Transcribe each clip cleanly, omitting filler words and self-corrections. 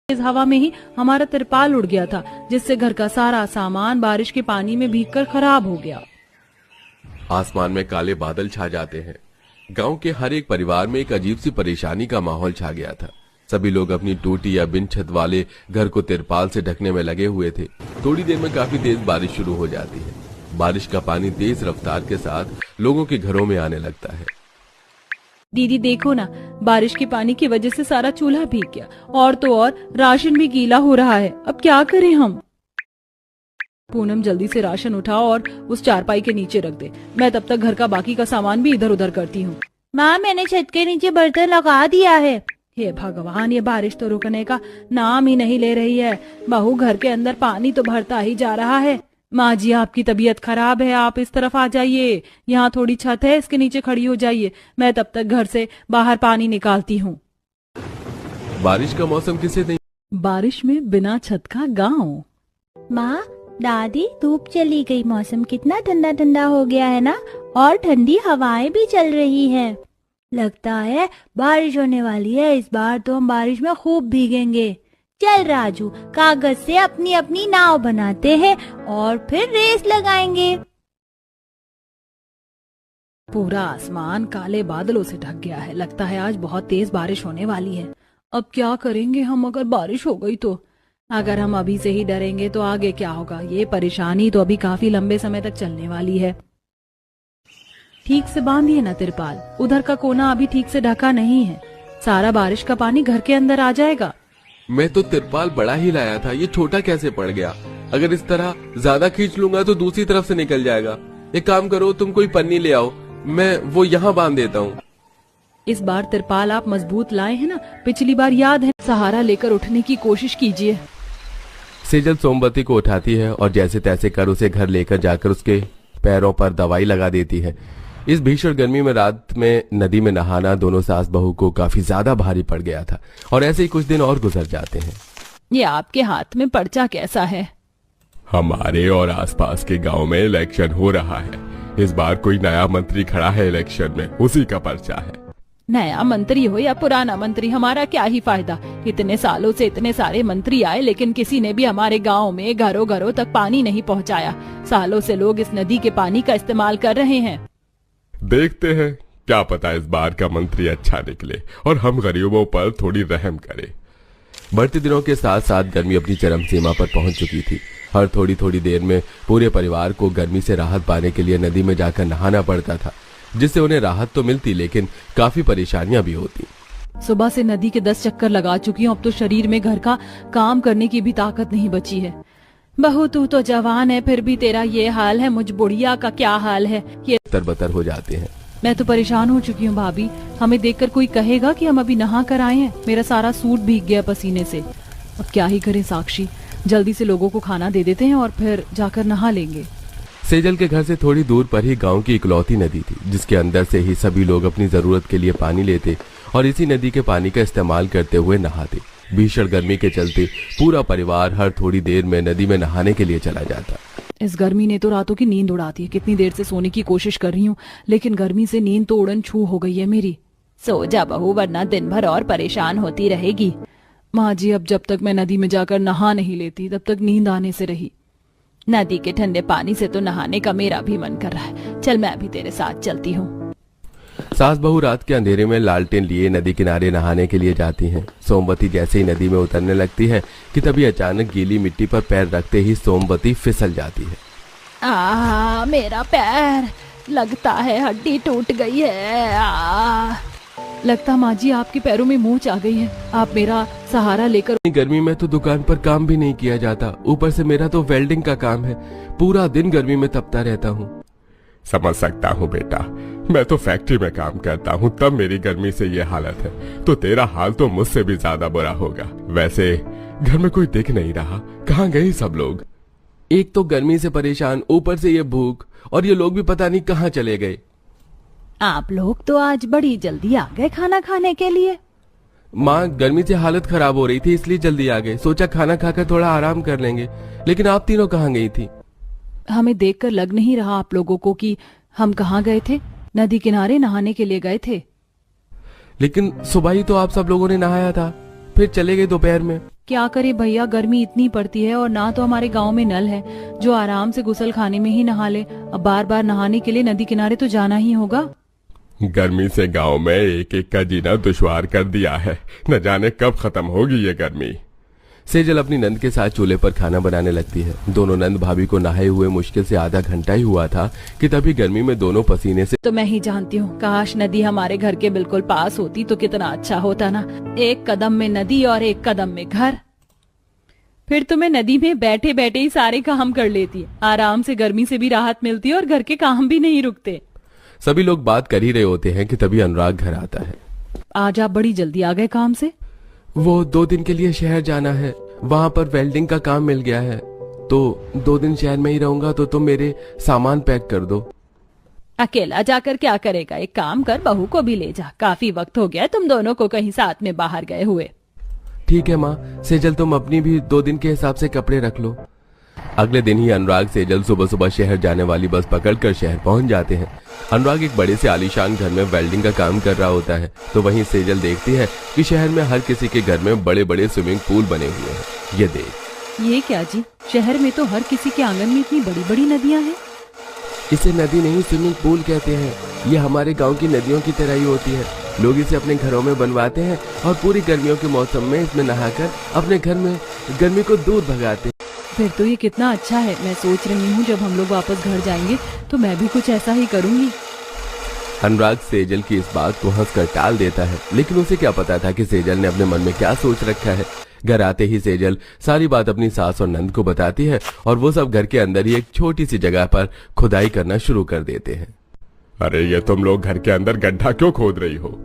तेज हवा में ही हमारा तिरपाल उड़ गया था, जिससे घर का सारा सामान बारिश के पानी में भीगकर खराब हो गया। आसमान में काले बादल छा जाते हैं। गांव के हर एक परिवार में एक अजीब सी परेशानी का माहौल छा गया था। सभी लोग अपनी टूटी या बिन छत वाले घर को तिरपाल से ढकने में लगे हुए थे। थोड़ी देर में काफी तेज बारिश शुरू हो जाती है। बारिश का पानी तेज रफ्तार के साथ लोगों के घरों में आने लगता है। दीदी देखो ना, बारिश के पानी की वजह से सारा चूल्हा भीग गया, और तो और राशन भी गीला हो रहा है। अब क्या करें हम? पूनम जल्दी से राशन उठाओ और उस चारपाई के नीचे रख दे। मैं तब तक घर का बाकी का सामान भी इधर उधर करती हूँ। माँ, मैंने छत के नीचे बर्तन लगा दिया है। हे भगवान, ये बारिश तो रुकने का नाम ही नहीं ले रही है। बहू, घर के अंदर पानी तो भरता ही जा रहा है। माँ जी, आपकी तबीयत खराब है, आप इस तरफ आ जाइए। यहाँ थोड़ी छत है, इसके नीचे खड़ी हो जाइए। मैं तब तक घर से बाहर पानी निकालती हूँ। बारिश का मौसम किसे नहीं। बारिश में बिना छत का गाँव। माँ, दादी, धूप चली गई, मौसम कितना ठंडा ठंडा हो गया है ना, और ठंडी हवाएं भी चल रही हैं। लगता है बारिश होने वाली है। इस बार तो हम बारिश में खूब भीगेंगे। चल राजू, कागज से अपनी अपनी नाव बनाते हैं और फिर रेस लगाएंगे। पूरा आसमान काले बादलों से ढक गया है। लगता है आज बहुत तेज बारिश होने वाली है। अब क्या करेंगे हम अगर बारिश हो गई तो? अगर हम अभी से ही डरेंगे तो आगे क्या होगा? ये परेशानी तो अभी काफी लंबे समय तक चलने वाली है। ठीक से बांधिए ना तिरपाल, उधर का कोना अभी ठीक से ढका नहीं है। सारा बारिश का पानी घर के अंदर आ जाएगा। मैं तो तिरपाल बड़ा ही लाया था, ये छोटा कैसे पड़ गया? अगर इस तरह ज्यादा खींच लूंगा तो दूसरी तरफ से निकल जाएगा। एक काम करो, तुम कोई पन्नी ले आओ, मैं वो यहाँ बांध देता हूँ। इस बार तिरपाल आप मजबूत लाए हैं ना? पिछली बार याद है? सहारा लेकर उठने की कोशिश कीजिए। सेजल सोमवती को उठाती है और जैसे तैसे कर उसे घर लेकर जाकर उसके पैरों पर दवाई लगा देती है। इस भीषण गर्मी में रात में नदी में नहाना दोनों सास बहू को काफी ज्यादा भारी पड़ गया था, और ऐसे ही कुछ दिन और गुजर जाते हैं। ये आपके हाथ में पर्चा कैसा है? हमारे और आसपास के गांव में इलेक्शन हो रहा है। इस बार कोई नया मंत्री खड़ा है इलेक्शन में, उसी का पर्चा है। नया मंत्री हो या पुराना मंत्री, हमारा क्या ही फायदा? इतने सालों से इतने सारे मंत्री आए, लेकिन किसी ने भी हमारे गांव में घरों घरों तक पानी नहीं पहुंचाया। सालों से लोग इस नदी के पानी का इस्तेमाल कर रहे हैं। देखते हैं, क्या पता इस बार का मंत्री अच्छा निकले और हम गरीबों पर थोड़ी रहम करे। बढ़ते दिनों के साथ साथ गर्मी अपनी चरम सीमा पर पहुंच चुकी थी। हर थोड़ी थोड़ी देर में पूरे परिवार को गर्मी से राहत पाने के लिए नदी में जाकर नहाना पड़ता था, जिससे उन्हें राहत तो मिलती लेकिन काफी परेशानियां भी होती। सुबह से नदी के 10 चक्कर लगा चुकी हूँ। अब तो शरीर में घर का काम करने की भी ताकत नहीं बची है। बहू, तू तो जवान है, फिर भी तेरा ये हाल है। मुझ बुढ़िया का क्या हाल है? ये तरबतर हो जाते हैं। मैं तो परेशान हो चुकी हूँ भाभी। हमें देखकर कोई कहेगा कि हम अभी नहा कर आए हैं? मेरा सारा सूट भीग गया पसीने से। अब क्या ही करें साक्षी, जल्दी से लोगों को खाना दे देते हैं और फिर जाकर नहा लेंगे। सेजल के घर से थोड़ी दूर पर ही गांव की इकलौती नदी थी, जिसके अंदर से ही सभी लोग अपनी जरूरत के लिए पानी लेते और इसी नदी के पानी का इस्तेमाल करते हुए नहाते। भीषण गर्मी के चलते पूरा परिवार हर थोड़ी देर में नदी में नहाने के लिए चला जाता। इस गर्मी ने तो रातों की नींद उड़ाती है। कितनी देर से सोने की कोशिश कर रही हूँ, लेकिन गर्मी से नींद तो उड़न छू हो गई है मेरी। सो जा बहू, वरना दिन भर और परेशान होती रहेगी। माँ जी, अब जब तक मैं नदी में जाकर नहा नहीं लेती तब तक नींद आने से रही। नदी के ठंडे पानी से तो नहाने का मेरा भी मन कर रहा है। चल, मैं अभी तेरे साथ चलती हूँ। सास बहू रात के अंधेरे में लालटेन लिए नदी किनारे नहाने के लिए जाती हैं। सोमवती जैसे ही नदी में उतरने लगती है कि तभी अचानक गीली मिट्टी पर पैर रखते ही सोमवती फिसल जाती है। मेरा पैर, लगता है हड्डी टूट गई है। लगता माँ जी आपके पैरों में मोच आ गई है। आप मेरा सहारा लेकर। गर्मी में तो दुकान पर काम भी नहीं किया जाता, ऊपर से मेरा तो वेल्डिंग का काम है। पूरा दिन गर्मी में तपता रहता हूँ। समझ सकता हूँ बेटा, मैं तो फैक्ट्री में काम करता हूँ, तब मेरी गर्मी से ये हालत है, तो तेरा हाल तो मुझसे भी ज्यादा बुरा होगा। वैसे घर में कोई दिख नहीं रहा, कहाँ गए सब लोग? एक तो गर्मी से परेशान, ऊपर से ये भूख, और ये लोग भी पता नहीं कहाँ चले गए। आप लोग तो आज बड़ी जल्दी आ गए खाना खाने के लिए। माँ, गर्मी से हालत खराब हो रही थी इसलिए जल्दी आ गए। सोचा खाना खाकर थोड़ा आराम कर लेंगे। लेकिन आप तीनों कहाँ गई थी? हमें देखकर लग नहीं रहा आप लोगों को कि हम कहाँ गए थे। नदी किनारे नहाने के लिए गए थे। लेकिन सुबह ही तो आप सब लोगों ने नहाया था, फिर चले गए दोपहर में। क्या करे भैया, गर्मी इतनी पड़ती है और ना तो हमारे गांव में नल है जो आराम से गुसल खाने में ही नहा ले। अब बार बार नहाने के लिए नदी किनारे तो जाना ही होगा। गर्मी से गांव में एक एक का जीना दुश्वार कर दिया है, न जाने कब खत्म होगी ये गर्मी। सेजल अपनी नंद के साथ चूल्हे पर खाना बनाने लगती है। दोनों नंद भाभी को नहाए हुए मुश्किल से आधा घंटा ही हुआ था कि तभी गर्मी में दोनों पसीने से। तो मैं ही जानती हूँ, काश नदी हमारे घर के बिल्कुल पास होती तो कितना अच्छा होता ना। एक कदम में नदी और एक कदम में घर। फिर तो मैं नदी में बैठे बैठे ही सारे काम कर लेती। आराम से गर्मी से भी राहत मिलती और घर के काम भी नहीं रुकते। सभी लोग बात कर ही रहे होते हैं कि तभी अनुराग घर आता है। आज आप बड़ी जल्दी आ गए काम से। वो 2 दिन के लिए शहर जाना है, वहाँ पर वेल्डिंग का काम मिल गया है, तो 2 दिन शहर में ही रहूंगा। तो तुम मेरे सामान पैक कर दो। अकेला जाकर क्या करेगा, एक काम कर, बहू को भी ले जा। काफी वक्त हो गया तुम दोनों को कहीं साथ में बाहर गए हुए। ठीक है माँ। सेजल तुम अपनी भी 2 दिन के हिसाब से कपड़े रख लो। अगले दिन ही अनुराग सेजल सुबह सुबह शहर जाने वाली बस पकड़कर शहर पहुंच जाते हैं। अनुराग एक बड़े से आलीशान घर में वेल्डिंग का काम कर रहा होता है, तो वहीं सेजल देखती है कि शहर में हर किसी के घर में बड़े बड़े स्विमिंग पूल बने हुए हैं। ये देख। ये क्या जी, शहर में तो हर किसी के आंगन में इतनी बड़ी बड़ी नदियां हैं। इसे नदी नहीं स्विमिंग पूल कहते हैं। ये हमारे गांव की नदियों की तरह ही होती है। लोग इसे अपने घरों में बनवाते हैं और पूरी गर्मियों के मौसम में इसमें नहाकर अपने घर में गर्मी को दूर भगाते हैं। फिर तो ये कितना अच्छा है। मैं सोच रही हूँ जब हम लोग वापस घर जाएंगे तो मैं भी कुछ ऐसा ही करूंगी। अनुराग सेजल की इस बात को हंसकर टाल देता है, लेकिन उसे क्या पता था कि सेजल ने अपने मन में क्या सोच रखा है। घर आते ही सेजल सारी बात अपनी सास और नंद को बताती है और वो सब घर के अंदर ही एक छोटी सी जगह पर खुदाई करना शुरू कर देते हैं। अरे ये तुम लोग घर के अंदर गड्ढा क्यों खोद रही हो?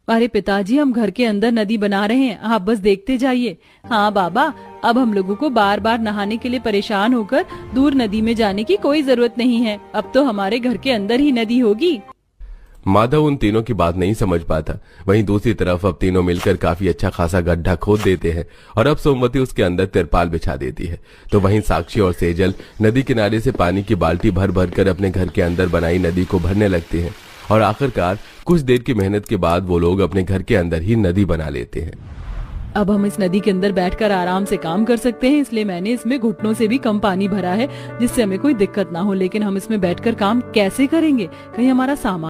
अरे पिताजी, हम घर के अंदर नदी बना रहे हैं, आप बस देखते जाइए। हाँ बाबा, अब हम लोगों को बार बार नहाने के लिए परेशान होकर दूर नदी में जाने की कोई जरूरत नहीं है। अब तो हमारे घर के अंदर ही नदी होगी। माधव उन तीनों की बात नहीं समझ पाता। वहीं दूसरी तरफ अब तीनों मिलकर काफी अच्छा खासा गड्ढा खोद देते हैं और अब सोमवती उसके अंदर तिरपाल बिछा देती है। तो वहीं साक्षी और सेजल नदी किनारे से पानी की बाल्टी भर भर कर अपने घर के अंदर बनाई नदी को भरने लगती हैं और आखिरकार कुछ देर की मेहनत के बाद वो लोग अपने घर के अंदर ही नदी बना लेते हैं। अब हम इस नदी के अंदर बैठकर आराम से काम कर सकते हैं, इसलिए मैंने इसमें घुटनों से भी कम पानी भरा है जिससे हमें कोई दिक्कत ना हो। लेकिन हम इसमें बैठकर काम कैसे करेंगे? कहीं हमारा सामान